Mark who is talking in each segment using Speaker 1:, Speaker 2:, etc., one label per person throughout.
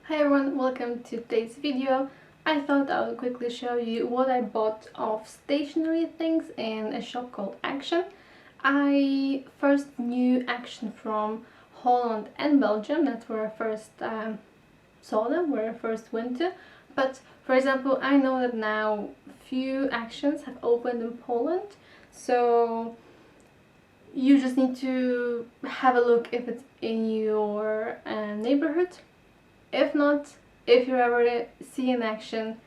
Speaker 1: Hi everyone, welcome to today's video. I thought I would quickly show you what I bought of stationery things in a shop called Action. I first knew Action from Holland and Belgium. That's where I first saw them, where I first went to. But for example, I know that now few Actions have opened in Poland, so you just need to have a look if it's in your neighborhood. If not, if you ever see an Action,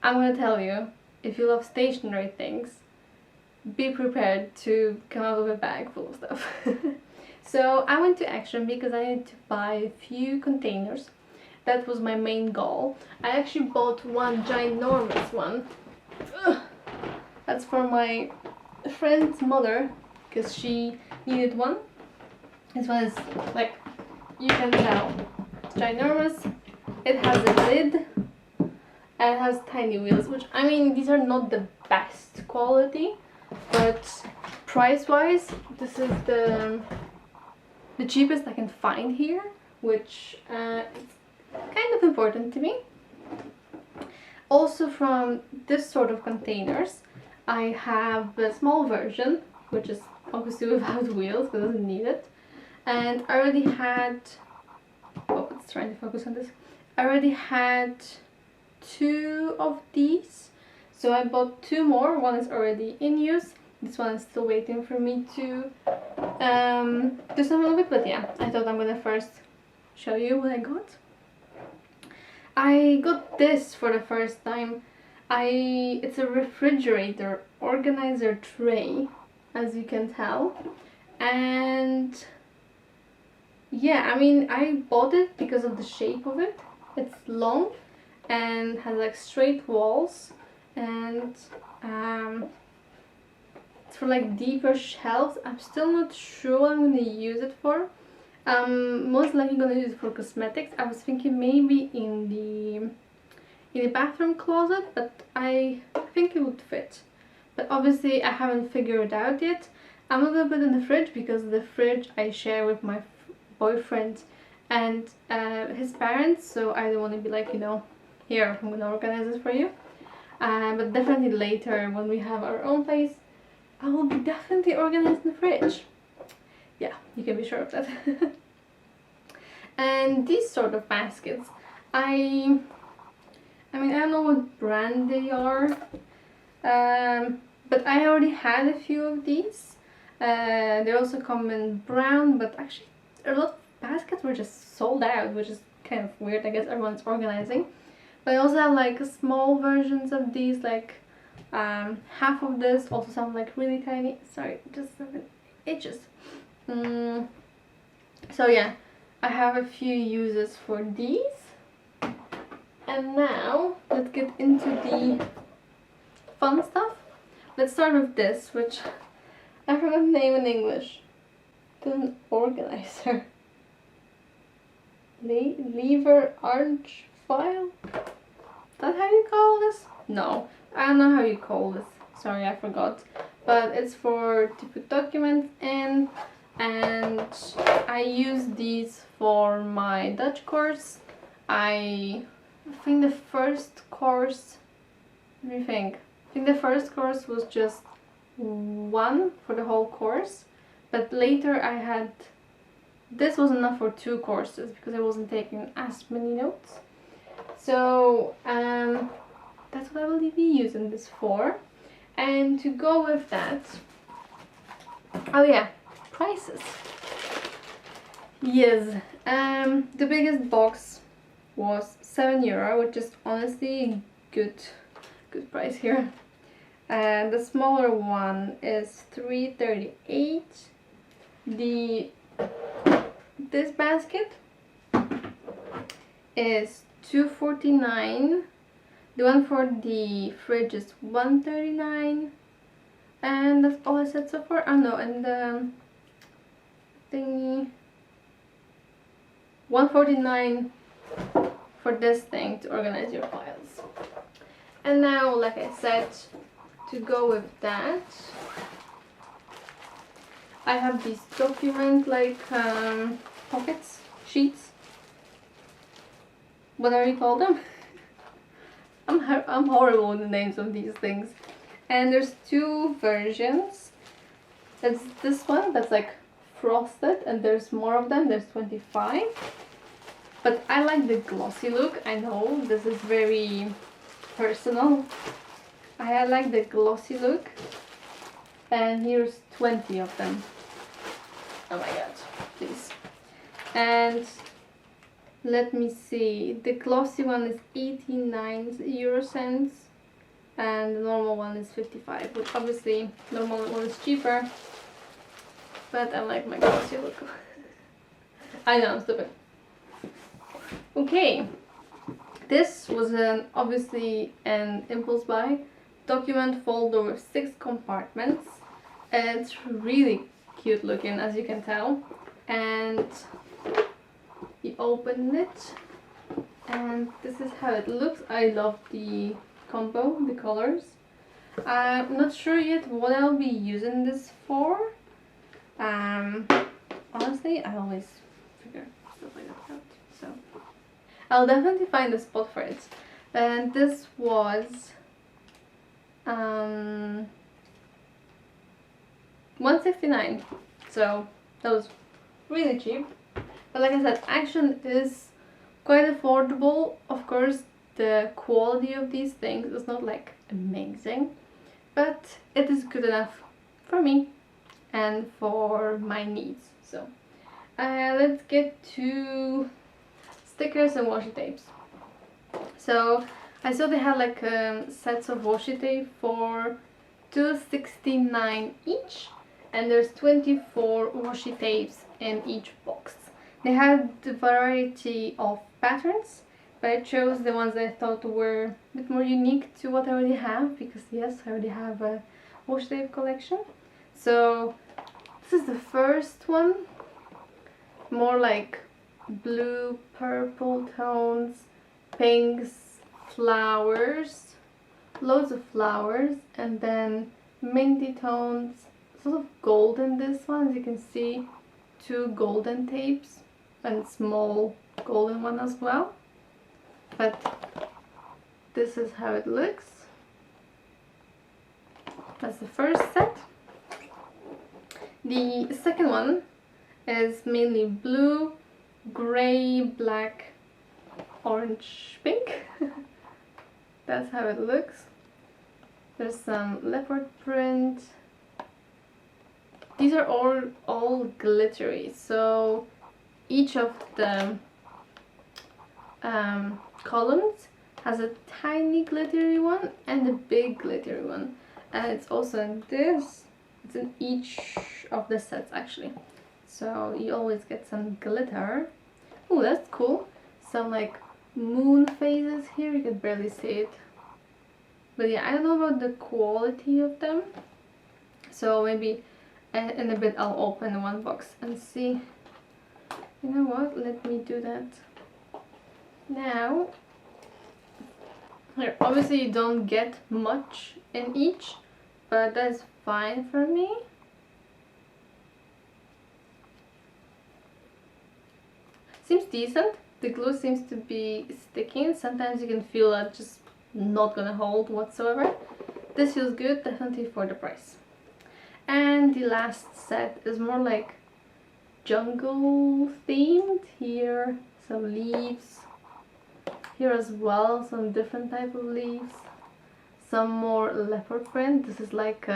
Speaker 1: I'm gonna tell you, if you love stationery things, be prepared to come out with a bag full of stuff. So I went to Action because I needed to buy a few containers. That was my main goal. I actually bought one ginormous one. Ugh. That's for my friend's mother, because she needed one. This one is, like, you can tell, it's ginormous. It has a lid and it has tiny wheels, which, I mean, these are not the best quality, but price-wise, this is the cheapest I can find here, which is kind of important to me. Also, from this sort of containers, I have a small version, which is obviously without wheels because it doesn't need it. And I already had, oh, it's trying to focus on this. I already had 2 of these, so I bought 2 more. One is already in use. This one is still waiting for me to do something with, but yeah, I thought I'm gonna first show you what I got. I got this for the first time. It's a refrigerator organizer tray, as you can tell, and yeah, I mean, I bought it because of the shape of it. It's long and has like straight walls, and it's for like deeper shelves. I'm still not sure what I'm gonna use it for. Most likely gonna use it for cosmetics. I was thinking maybe in the bathroom closet, but I think it would fit. But obviously I haven't figured it out yet. I'm not gonna put it in the fridge because the fridge I share with my boyfriend and his parents, so I don't want to be like, you know, here, I'm gonna organize this for you. But definitely later, when we have our own place, I will be definitely organizing the fridge. Yeah, you can be sure of that. And these sort of baskets, I mean, I don't know what brand they are, but I already had a few of these. They also come in brown, but actually a lot of baskets were just sold out, which is kind of weird. I guess everyone's organizing. But I also have like small versions of these, like half of this, also some like really tiny. Sorry, just something itches. So yeah, I have a few uses for these. And now let's get into the fun stuff. Let's start with this, which I forgot the name in English. It's an organizer. Lever arch file? Is that how you call this? No, I don't know how you call this. Sorry, I forgot. But it's for to put documents in, and I use these for my Dutch course. I think the first course, let me think. I think the first course was just 1 for the whole course, but later I had, this was enough for 2 courses because I wasn't taking as many notes. So that's what I will be using this for. And to go with that, oh yeah, prices. Yes, the biggest box was €7, which is honestly good price here. And the smaller one is $3.38. This basket is $2.49. The one for the fridge is $1.39. And that's all I said so far. Oh no, and the thingy, $1.49 for this thing to organize your files. And now, like I said, to go with that, I have these document like pockets, sheets. whatever you call them. I'm horrible with the names of these things. And there's two versions. There's this one that's like frosted, and there's more of them. There's 25. But I like the glossy look. I know this is very personal. I like the glossy look. And here's 20 of them. Oh my god, please. And let me see. The glossy one is 89 euro cents. And the normal one is 55, but obviously the normal one is cheaper. But I like my glossy look. I know, I'm stupid. Okay, this was obviously an impulse buy. Document folder with 6 compartments. It's really cute looking, as you can tell. And you open it, and this is how it looks. I love the combo, the colors. I'm not sure yet what I'll be using this for. Honestly, I always figure stuff like that out, so I'll definitely find a spot for it. And this was 169, so that was really cheap. But like I said, Action is quite affordable. Of course, the quality of these things is not like amazing, but it is good enough for me and for my needs. So let's get to stickers and washi tapes. So I saw they had like sets of washi tape for $2.69 each, and there's 24 washi tapes in each box. They had a variety of patterns, but I chose the ones that I thought were a bit more unique to what I already have, because yes, I already have a washi tape collection. So this is the first one, more like blue, purple tones, pinks, flowers, loads of flowers, and then minty tones, sort of golden. This one, as you can see, 2 golden tapes and small golden one as well. But this is how it looks. That's the first set. The second one is mainly blue, gray, black, orange, pink. That's how it looks. There's some leopard print. These are all glittery, so each of the columns has a tiny glittery one and a big glittery one, and it's also in this. It's in each of the sets actually, so you always get some glitter. Oh, that's cool. Some like moon phases here. You can barely see it, but yeah, I don't know about the quality of them, so maybe in a bit I'll open one box and see. You know what, let me do that now. Here, obviously you don't get much in each, but that's fine for me. Seems decent. The glue seems to be sticking. Sometimes you can feel that just not gonna hold whatsoever. This feels good, definitely for the price. And the last set is more like jungle themed. Here some leaves, here as well some different type of leaves, some more leopard print. This is like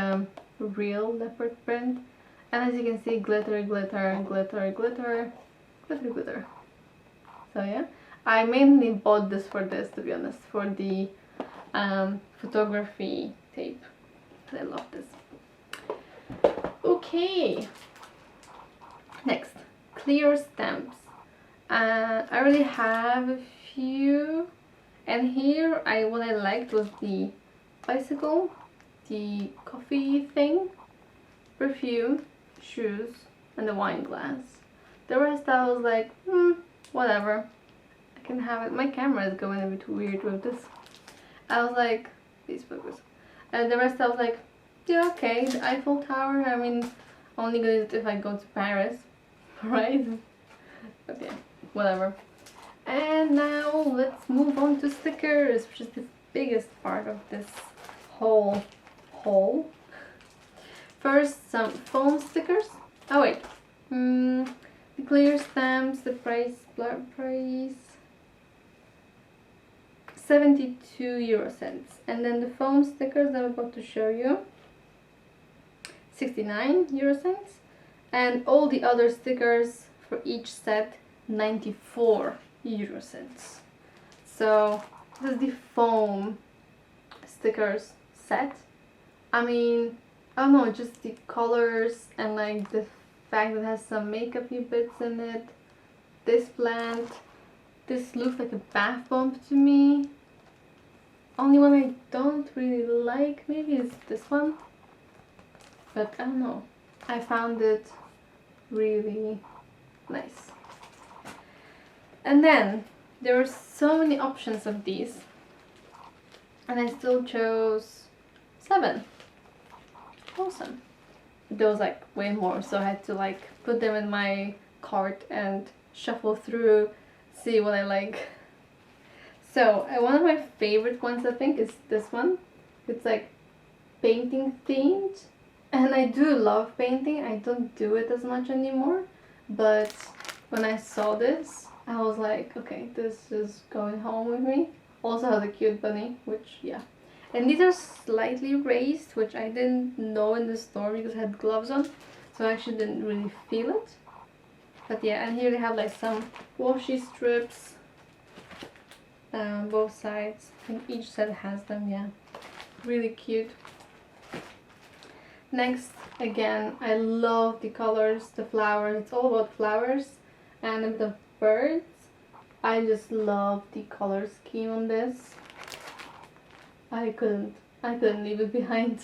Speaker 1: real leopard print, and as you can see, glitter, glitter, glitter, glitter, glitter, glitter. So yeah, I mainly bought this for this, to be honest, for the photography tape. I love this. Okay, next, clear stamps. I already have a few, and here what I liked was the bicycle, the coffee thing, perfume, shoes, and the wine glass. The rest I was like, whatever, I can have it. My camera is going a bit weird with this. I was like, please focus. And the rest I was like, yeah, okay, the Eiffel Tower, I mean, only gonna use it if I go to Paris, right? Okay, whatever. And now let let's move on to stickers, which is the biggest part of this whole haul. First, some foam stickers. Oh wait, the clear stamps, the price 72 €, and then the foam stickers I'm about to show you, 69 €, and all the other stickers for each set 94 €. So this is the foam stickers set. I mean, I don't know, just the colors and like the fact that it has some makeup-y bits in it. This plant, this looks like a bath bomb to me. Only one I don't really like maybe is this one, but I don't know, I found it really nice. And then there were so many options of these, and I still chose 7. Awesome. There was like way more, so I had to like put them in my cart and shuffle through, see what I like. So one of my favorite ones I think is this one. It's like painting themed, and I do love painting. I don't do it as much anymore, but when I saw this I was like, okay, this is going home with me. Also has a cute bunny, which yeah. And these are slightly raised, which I didn't know in the store because I had gloves on, so I actually didn't really feel it. But yeah, and here they have like some washi strips, both sides. I think each set has them, yeah. Really cute. Next, again, I love the colors, the flowers. It's all about flowers and a bit of birds. I just love the color scheme on this. I couldn't leave it behind.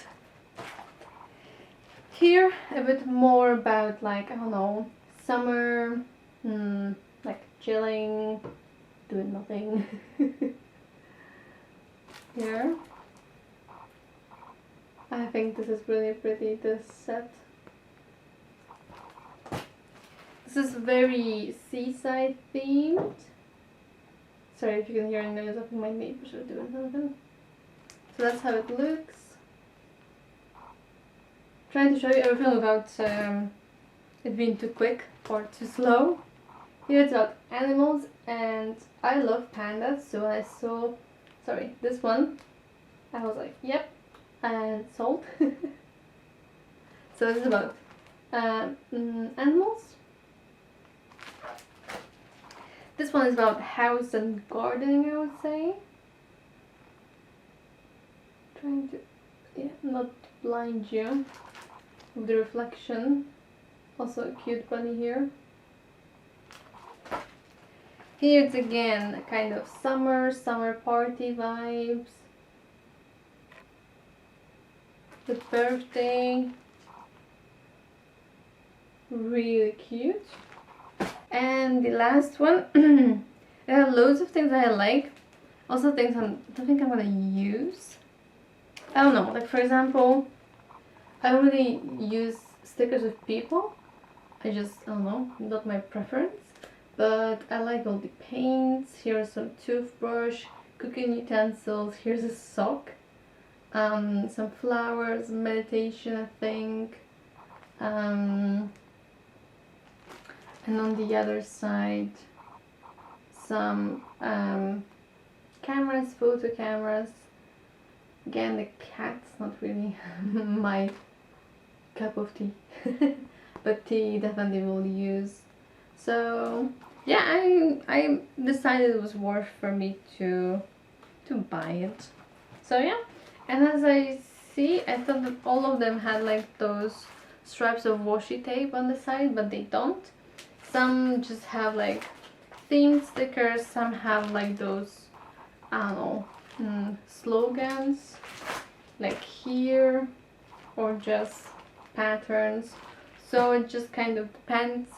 Speaker 1: Here, a bit more about like, I don't know, summer, like chilling, doing nothing. Here. I think this is really pretty, this set. This is very seaside themed. Sorry if you can hear any noise, I think my neighbors are doing something. So that's how it looks. Trying to show you everything without it being too quick or too slow. Here it's about animals, and I love pandas, so when I saw, this one, I was like, yep, and sold. So this is about animals. This one is about house and gardening, I would say. Trying to, not blind you with the reflection. Also a cute bunny here. Here it's again a kind of summer party vibes. The birthday. Really cute. And the last one, there are loads of things that I like. Also things I don't think I'm gonna use. I don't know, like for example, I don't really use stickers with people. I don't know, not my preference. But I like all the paints. Here's some toothbrush, cooking utensils, here's a sock, some flowers, meditation I think. And on the other side, some cameras, photo cameras. Again, the cat's not really my cup of tea, but tea definitely will use. So yeah, I decided it was worth for me to buy it. So yeah, and as I see, I thought that all of them had like those stripes of washi tape on the side, but they don't. Some just have like themed stickers, some have like those, I don't know, slogans like here, or just patterns. So it just kind of depends.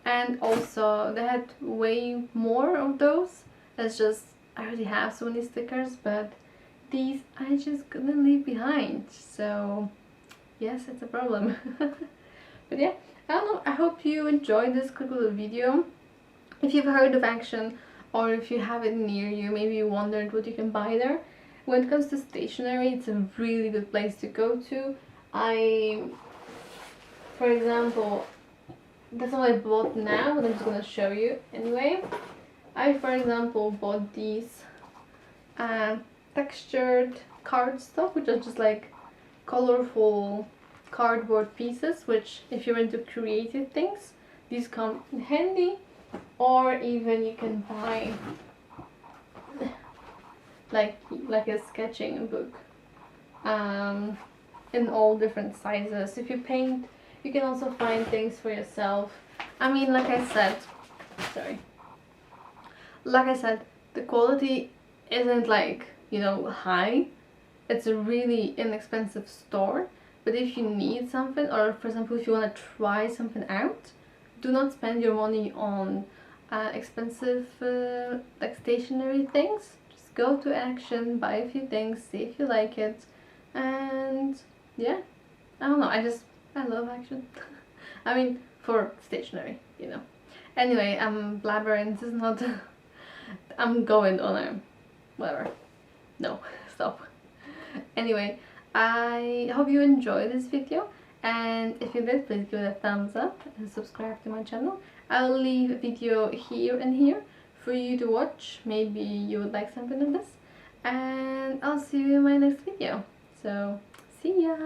Speaker 1: And also they had way more of those. That's just, I already have so many stickers, but these I just couldn't leave behind. So yes, it's a problem. But yeah, I don't know, I hope you enjoyed this quick little video. If you've heard of Action or if you have it near you, maybe you wondered what you can buy there. When it comes to stationery, it's a really good place to go to. For example, that's what I bought now, but I'm just gonna show you anyway. I, for example, bought these textured cardstock, which are just like colorful cardboard pieces, which if you're into creative things, these come in handy. Or even you can buy like a sketching book in all different sizes. If you paint, you can also find things for yourself. I mean, like I said, the quality isn't like, you know, high. It's a really inexpensive store, but if you need something, or for example if you want to try something out, do not spend your money on expensive like stationery things. Just go to Action, buy a few things, see if you like it, and yeah, I don't know, I love Action. I mean, for stationery, you know. Anyway, I'm blabbering, this is not I'm going on a whatever. No, stop. Anyway, I hope you enjoyed this video, and if you did, please give it a thumbs up and subscribe to my channel. I'll leave a video here and here for you to watch. Maybe you would like something of this, and I'll see you in my next video. So, see ya!